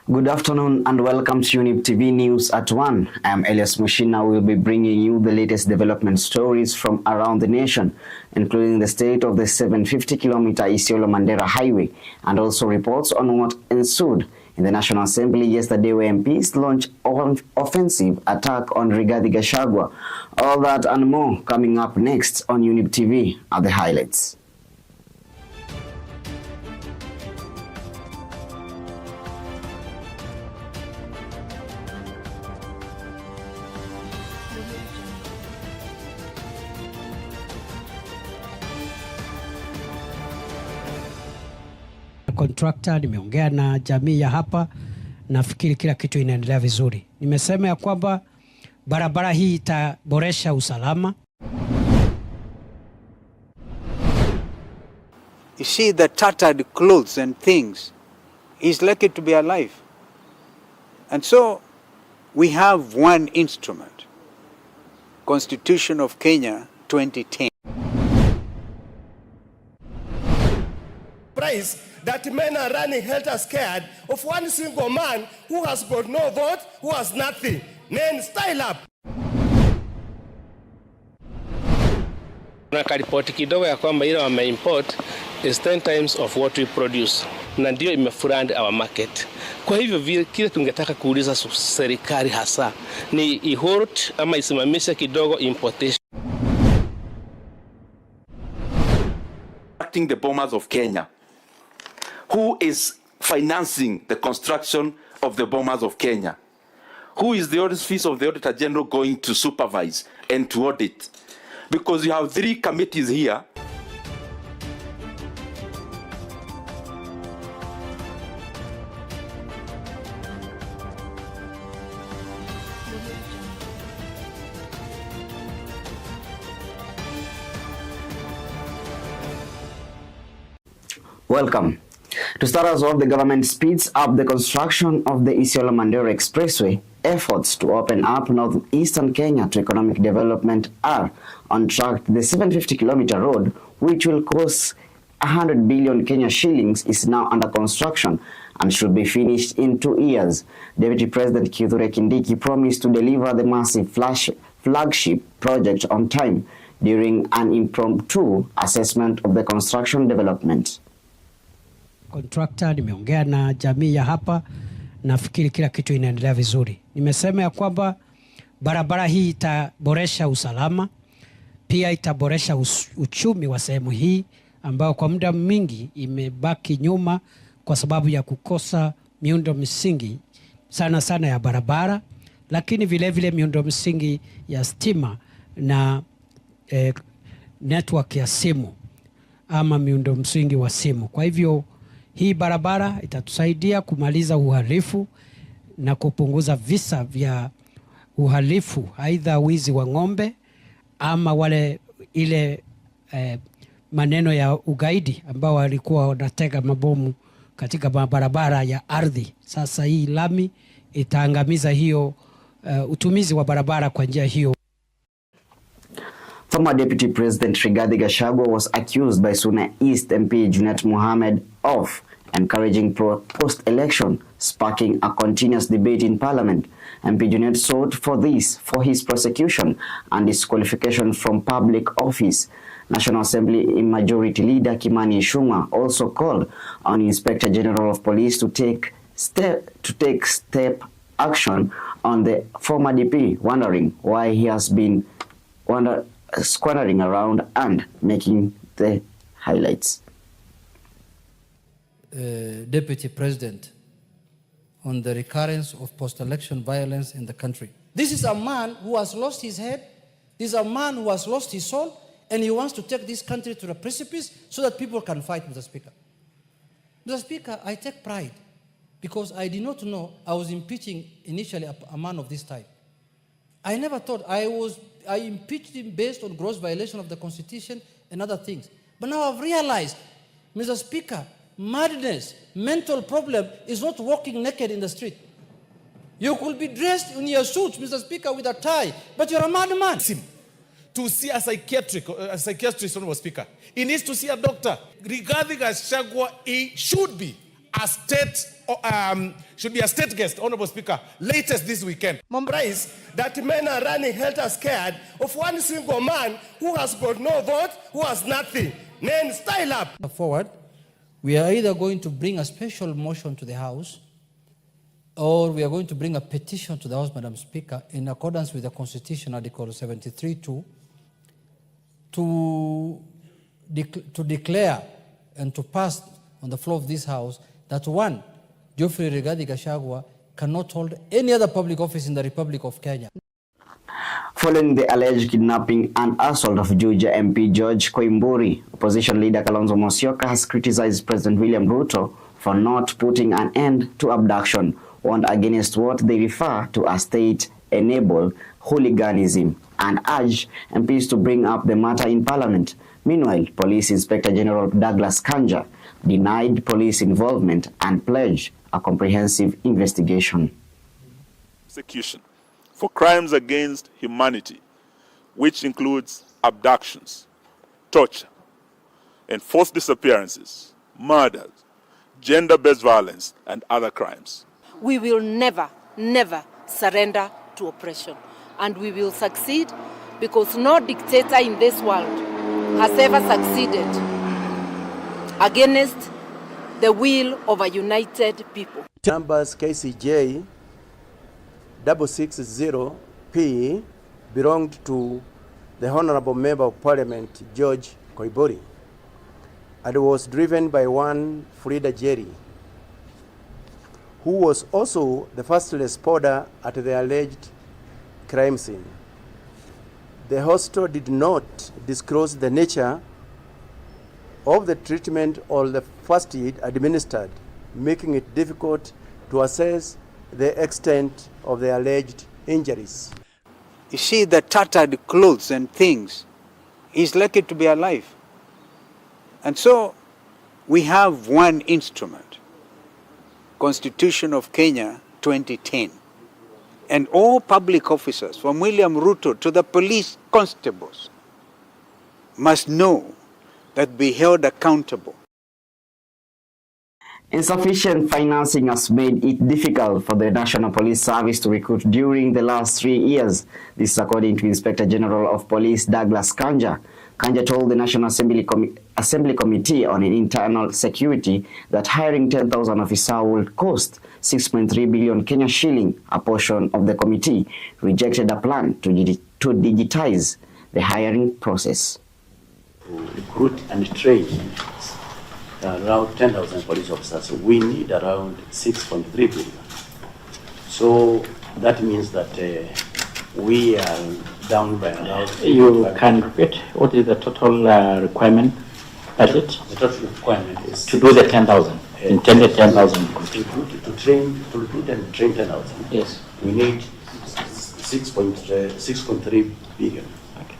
Good afternoon and welcome to Younib TV News at 1. I am Elias Muchina. We will be bringing you the latest development stories from around the nation, including the state of the 750-kilometer Isiolo-Mandera highway, and also reports on what ensued in the National Assembly yesterday, where MPs launched an offensive attack on Rigathi Gachagua. All that and more coming up next on Younib TV are the highlights. Contractor, nimeongea na jamii ya hapa, nafikiri kila kitu inaendelea vizuri. Nimesema ya kwamba barabara hii itaboresha usalama. You see the tattered clothes and things, he's lucky to be alive. And so we have one instrument, Constitution of Kenya 2010. Price that men are running helter-scared of one single man who has got no vote, who has nothing. Men, style up. Kuna karipoti kidogo ya kwamba ile wameimport is 10 times of what we produce, na ndio imefurand our market. Kwa hivyo vile kile tungetaka kuuliza serikali hasa ni ihort ama isimamishe kidogo importation. The bombers of Kenya, who is financing the construction of the bombers of Kenya, who is the office of the Auditor General going to supervise and to audit, because you have 3 committees here. Welcome. To start us off, the government speeds up the construction of the Isiolo-Mandera Expressway. Efforts to open up northeastern Kenya to economic development are on track. The 750-kilometer road, which will cost 100 billion Kenya shillings, is now under construction and should be finished in 2 years. Deputy President Kithure Kindiki promised to deliver the massive flagship project on time during an impromptu assessment of the construction development. Contractor, nimeongea na jamii ya hapa, nafikiri kila kitu inaendelea vizuri. Nimesema ya kwamba barabara hii itaboresha usalama, pia itaboresha uchumi wa sehemu hii ambao kwa muda mingi imebaki nyuma kwa sababu ya kukosa miundo msingi sana ya barabara, lakini vile vile miundo msingi ya stima na network ya simu ama miundo msingi wa simu. Kwa hivyo hii barabara itatusaidia kumaliza uhalifu na kupunguza visa vya uhalifu, aidha wizi wa ng'ombe ama wale ile maneno ya ugaidi ambao walikuwa wanatega mabomu katika barabara ya ardhi. Sasa hii lami itaangamiza hiyo utumizi wa barabara kwa njia hiyo. Former Deputy President Rigathi Gachagua was accused by Suna East MP Junet Mohammed of encouraging post-election, sparking a continuous debate in Parliament. MP Junet sought for his prosecution and disqualification from public office. National Assembly Majority Leader Kimani Ichung'wah also called on Inspector General of Police to take step action on the former DP, wondering why he has been squandering around and making the highlights. Deputy President, on the recurrence of post-election violence in the country. This is a man who has lost his head. This is a man who has lost his soul, and he wants to take this country to the precipice so that people can fight, Mr. Speaker. Mr. Speaker, I take pride because I did not know I was impeaching initially a man of this type. I never thought I impeached him based on gross violation of the Constitution and other things. But now I've realized, Mr. Speaker, madness, mental problem is not walking naked in the street. You could be dressed in your suit, Mr. Speaker, with a tie, but you're a madman. To see a psychiatrist, Honorable Speaker. He needs to see a doctor. Rigathi Gachagua, he should be a state should be a state guest, Honorable Speaker, latest this weekend. Surprised that men are running helter-scared of one single man who has got no vote, who has nothing. Then style up. Forward, we are either going to bring a special motion to the House or we are going to bring a petition to the House, Madam Speaker, in accordance with the Constitution, Article 73(2), to declare and to pass on the floor of this House that one, Geoffrey Rigathi Gachagua cannot hold any other public office in the Republic of Kenya. Following the alleged kidnapping and assault of Juja MP George Koimburi, opposition leader Kalonzo Musyoka has criticized President William Ruto for not putting an end to abduction, warned against what they refer to as state-enabled hooliganism, and urged MPs to bring up the matter in Parliament. Meanwhile, Police Inspector General Douglas Kanja denied police involvement and pledged a comprehensive investigation. Execution for crimes against humanity, which includes abductions, torture, enforced disappearances, murders, gender-based violence, and other crimes. We will never, never surrender to oppression. And we will succeed because no dictator in this world has ever succeeded against the will of a united people. Numbers KCJ 660P belonged to the Honorable Member of Parliament George Koimburi and was driven by one Frida Jerry, who was also the first responder at the alleged crime scene. The hospital did not disclose the nature of the treatment or the first aid administered, making it difficult to assess the extent of the alleged injuries. You see the tattered clothes and things, he's lucky to be alive. And so we have one instrument, Constitution of Kenya 2010. And all public officers, from William Ruto to the police constables, must know that be held accountable. Insufficient financing has made it difficult for the National Police Service to recruit during the last 3 years. This is according to Inspector General of Police Douglas Kanja. Kanja told the National Assembly Committee on Internal Security that hiring 10,000 officers would cost 6.3 billion Kenya shilling. A portion of the committee rejected a plan to digitize the hiring process. To recruit and train around 10,000 police officers, we need around 6.3 billion. So that means that we are down by around... You can repeat, what is the total requirement budget? The total requirement is... To do the 10,000, intended 10,000. To recruit and train 10,000. Yes. We need 6.3 billion. Okay.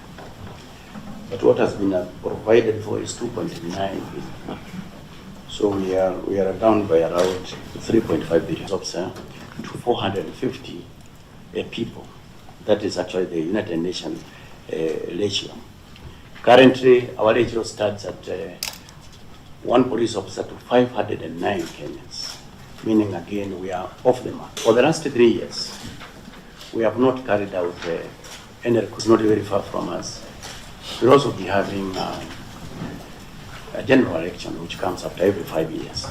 But what has been provided for is 2.9 billion. Okay. So we are down by around 3.5 billion officer to 450 people. That is actually the United Nations ratio. Currently, our ratio starts at 1 police officer to 509 Kenyans, meaning again we are off the mark. For the last 3 years, we have not carried out any recruits, not very far from us. We'll also be having a general election which comes after every 5 years.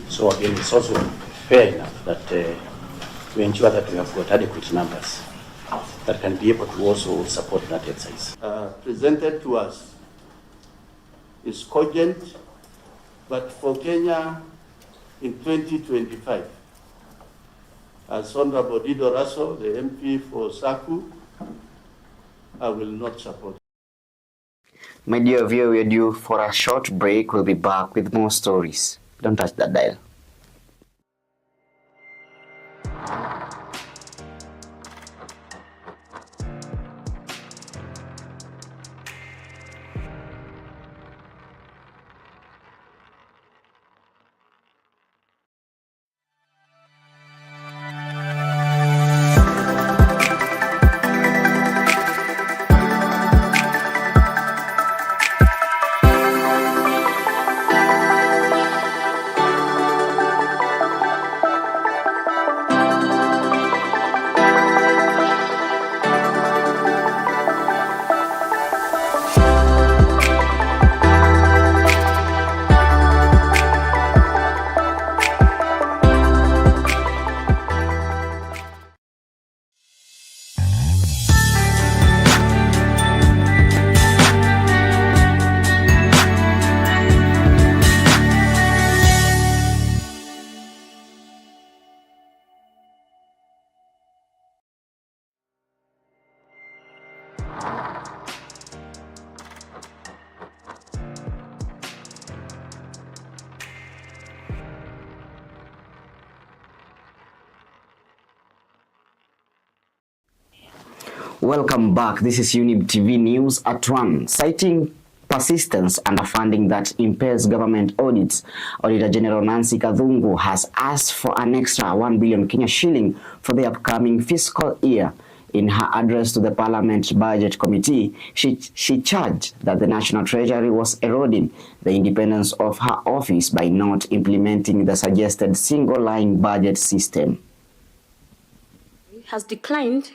So again, it's also fair enough that we ensure that we have got adequate numbers that can be able to also support that exercise. Presented to us is cogent, but for Kenya in 2025, as Honorable Dido Raso, the MP for Saku, I will not support. My dear viewer, we are due for a short break. We'll be back with more stories. Don't touch that dial. Welcome back. This is Younib TV News at 1. Citing persistence underfunding that impairs government audits, Auditor General Nancy Kadhungu has asked for an extra 1 billion Kenya shilling for the upcoming fiscal year. In her address to the Parliament Budget Committee, she charged that the National Treasury was eroding the independence of her office by not implementing the suggested single-line budget system. Has declined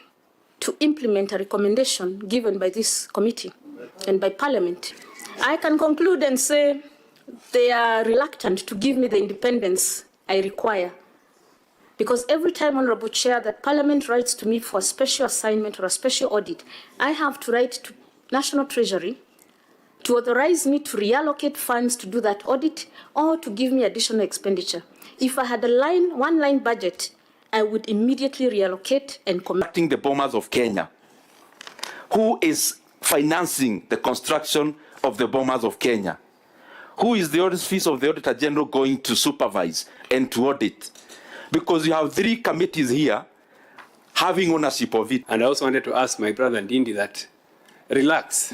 to implement a recommendation given by this committee and by Parliament. I can conclude and say they are reluctant to give me the independence I require, because every time, Honorable Chair, that Parliament writes to me for a special assignment or a special audit, I have to write to National Treasury to authorize me to reallocate funds to do that audit or to give me additional expenditure. If I had one-line budget, I would immediately reallocate and commit. The bombers of Kenya, who is financing the construction of the bombers of Kenya? Who is the office of the Auditor General going to supervise and to audit? Because you have 3 committees here having ownership of it. And I also wanted to ask my brother Ndindi that relax,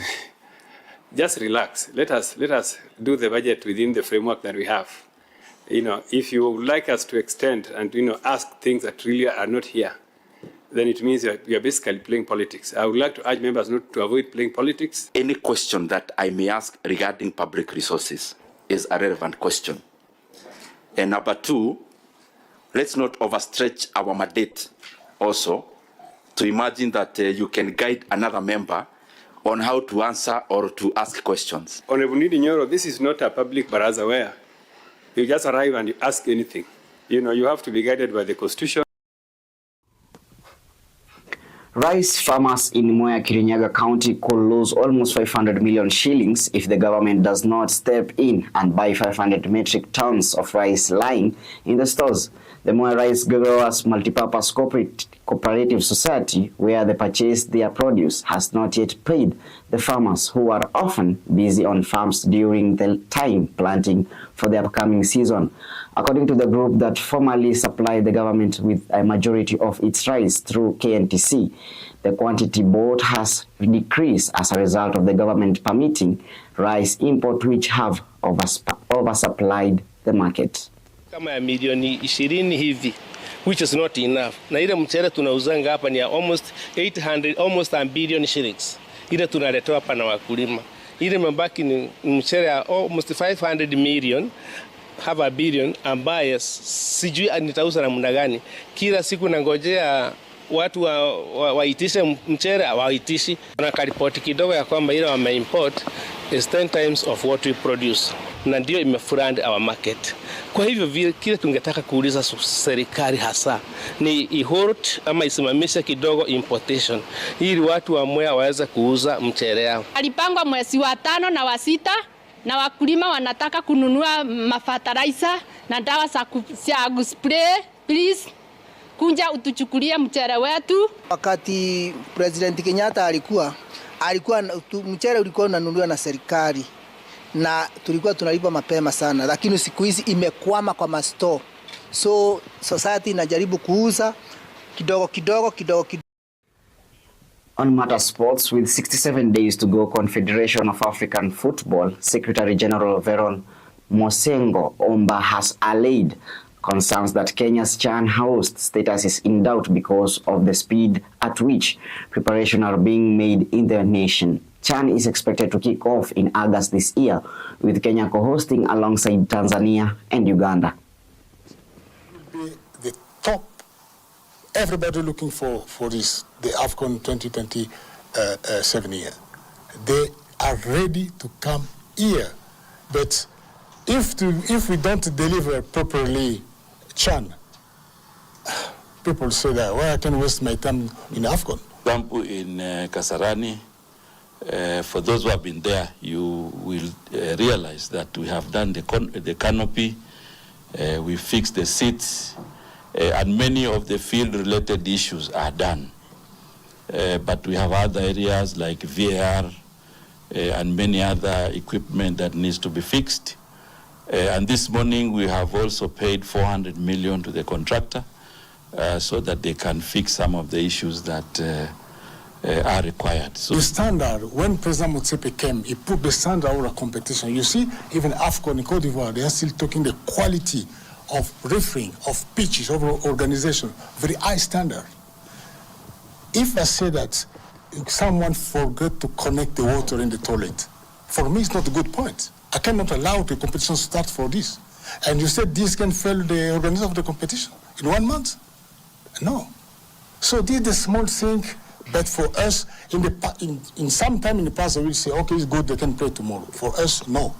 just relax. Let us do the budget within the framework that we have. You know, if you would like us to extend and ask things that really are not here, then it means you are basically playing politics. I would like to urge members not to avoid playing politics. Any question that I may ask regarding public resources is a relevant question. And number 2, let's not overstretch our mandate also to imagine that you can guide another member on how to answer or to ask questions. Honorable Nyambura, this is not a public baraza where you just arrive and you ask anything. You have to be guided by the Constitution. Rice farmers in Mutua, Kirinyaga County could lose almost 500 million shillings if the government does not step in and buy 500 metric tons of rice lying in the stores. The Mutua Rice Growers Multipurpose Cooperative Society, where they purchase their produce, has not yet paid the farmers, who are often busy on farms during the time planting for the upcoming season. According to the group that formerly supplied the government with a majority of its rice through KNTC, the quantity bought has decreased as a result of the government permitting rice import, which have oversupplied the market. Kama ya milioni 20 hivi, which is not enough. Na ile mchele tunauzanga hapa ni almost 800, almost a billion shillings. Ile tunaletewa hapa na wakulima. Ile mabaki ni mchele almost 500 million, have a billion, ambaye sijui nitauza namna gani. Kila siku nangojea watu waitishe mchele, hawaitishi. Kuna karipoti kidogo ya kwamba ile wameimport is 10 times of what we produce. Na ndio imefurand our market. Kwa hivyo kile tungetaka kuuliza serikali hasa ni ihort ama isimamishe kidogo importation ili watu wa Mutua waweze kuuza mchele yao. Alipangwa mwezi wa 5 na wa 6 na wakulima wanataka kununua mafertilizer na dawa za kuspray. Please kunja utuchukulie mchele wetu. Wakati President Kenyatta alikuwa mchele ulikuwa unanunuliwa na serikali na tulikuwa tunalipa mapema sana, lakini siku hizi imekwama kwa mastore. So society inajaribu kuuza kidogo. On matter sports, with 67 days to go, Confederation of African Football Secretary General Veron Mosengo Omba has allayed concerns that Kenya's CHAN host status is in doubt because of the speed at which preparations are being made in the nation. CHAN is expected to kick off in August this year, with Kenya co-hosting alongside Tanzania and Uganda. The top, everybody looking for this, the AFCON 2027 year. They are ready to come here, but if we don't deliver properly CHAN, people say that, well, I can waste my time in AFCON. Example in Kasarani. For those who have been there, you will realize that we have done the canopy, we fixed the seats, and many of the field-related issues are done. But we have other areas like VAR and many other equipment that needs to be fixed. And this morning we have also paid 400 million to the contractor so that they can fix some of the issues that are required. So the standard, when President Motsepe came, he put the standard over competition. You see, even AFCON in Cote d'Ivoire, they are still talking the quality of refereeing, of pitches, of organization, very high standard. If I say that someone forgot to connect the water in the toilet, for me it's not a good point. I cannot allow the competition to start for this. And you said this can fail the organization of the competition in 1 month? No. So this is the small thing, but for us, in some time in the past, we will say, okay, it's good, they can play tomorrow. For us, no.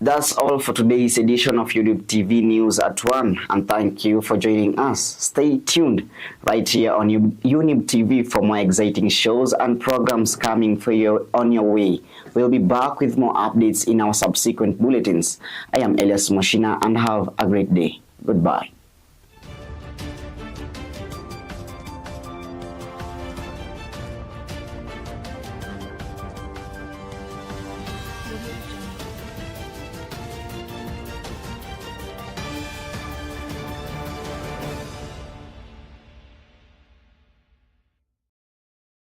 That's all for today's edition of Younib TV News at 1, and thank you for joining us. Stay tuned right here on Younib TV for more exciting shows and programs coming for you on your way. We'll be back with more updates in our subsequent bulletins. I am Elias Muchina, and have a great day. Goodbye.